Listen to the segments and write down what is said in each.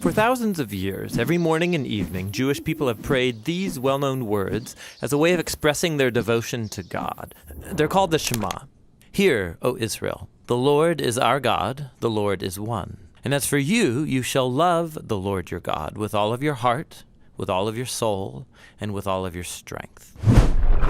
For thousands of years, every morning and evening, Jewish people have prayed these well-known words as a way of expressing their devotion to God. They're called the Shema. Hear, O Israel, the Lord is our God, the Lord is one. And as for you, you shall love the Lord your God with all of your heart, with all of your soul, and with all of your strength.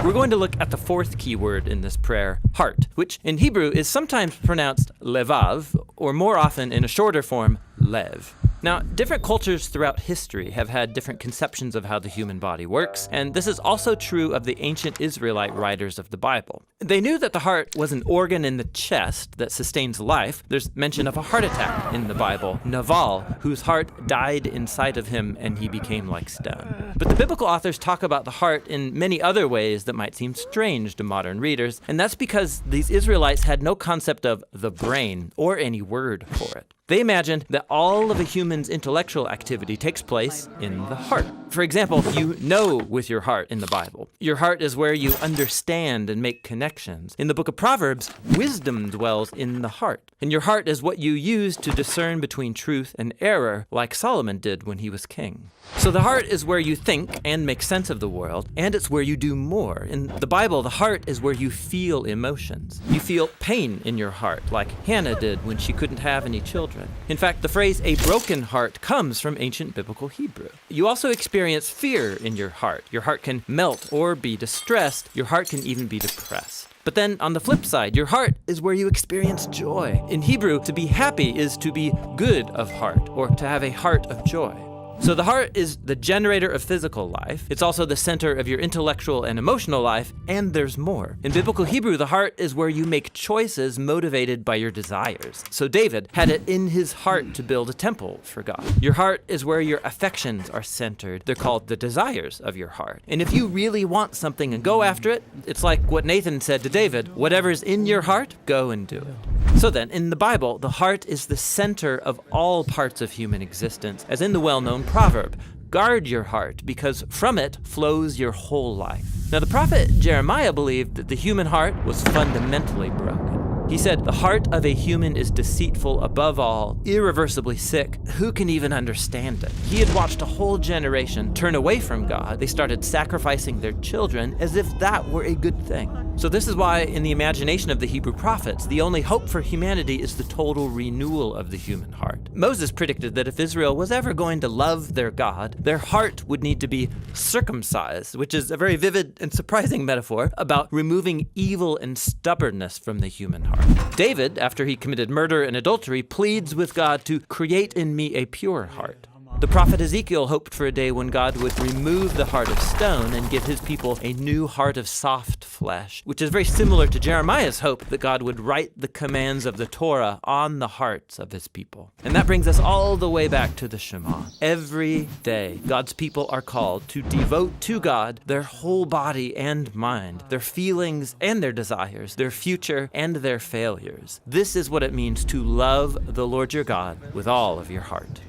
We're going to look at the fourth key word in this prayer, heart, which in Hebrew is sometimes pronounced levav, or more often in a shorter form, lev. Now, different cultures throughout history have had different conceptions of how the human body works, and this is also true of the ancient Israelite writers of the Bible. They knew that the heart was an organ in the chest that sustains life. There's mention of a heart attack in the Bible, Naval, whose heart died inside of him and he became like stone. But the biblical authors talk about the heart in many other ways that might seem strange to modern readers, and that's because these Israelites had no concept of the brain or any word for it. They imagined that all of a human's intellectual activity takes place in the heart. For example, you know with your heart in the Bible. Your heart is where you understand and make connections. In the book of Proverbs, wisdom dwells in the heart. And your heart is what you use to discern between truth and error, like Solomon did when he was king. So the heart is where you think and make sense of the world, and it's where you do more. In the Bible, the heart is where you feel emotions. You feel pain in your heart, like Hannah did when she couldn't have any children. In fact, the phrase a broken heart comes from ancient biblical Hebrew. You also experience fear in your heart. Your heart can melt or be distressed. Your heart can even be depressed. But then on the flip side, your heart is where you experience joy. In Hebrew, to be happy is to be good of heart, or to have a heart of joy. So the heart is the generator of physical life. It's also the center of your intellectual and emotional life, and there's more. In biblical Hebrew, the heart is where you make choices motivated by your desires. So David had it in his heart to build a temple for God. Your heart is where your affections are centered. They're called the desires of your heart. And if you really want something and go after it, it's like what Nathan said to David, whatever's in your heart, go and do it. So then, in the Bible, the heart is the center of all parts of human existence, as in the well-known proverb, guard your heart, because from it flows your whole life. Now, the prophet Jeremiah believed that the human heart was fundamentally broken. He said, the heart of a human is deceitful above all, irreversibly sick. Who can even understand it? He had watched a whole generation turn away from God. They started sacrificing their children as if that were a good thing. So this is why, in the imagination of the Hebrew prophets, the only hope for humanity is the total renewal of the human heart. Moses predicted that if Israel was ever going to love their God, their heart would need to be circumcised, which is a very vivid and surprising metaphor about removing evil and stubbornness from the human heart. David, after he committed murder and adultery, pleads with God to create in me a pure heart. The prophet Ezekiel hoped for a day when God would remove the heart of stone and give his people a new heart of soft flesh, which is very similar to Jeremiah's hope that God would write the commands of the Torah on the hearts of his people. And that brings us all the way back to the Shema. Every day, God's people are called to devote to God their whole body and mind, their feelings and their desires, their future and their failures. This is what it means to love the Lord your God with all of your heart.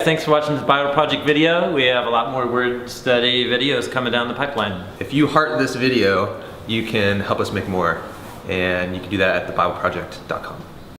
Thanks for watching this Bible Project video. We have a lot more word study videos coming down the pipeline. If you heart this video, you can help us make more, and you can do that at thebibleproject.com.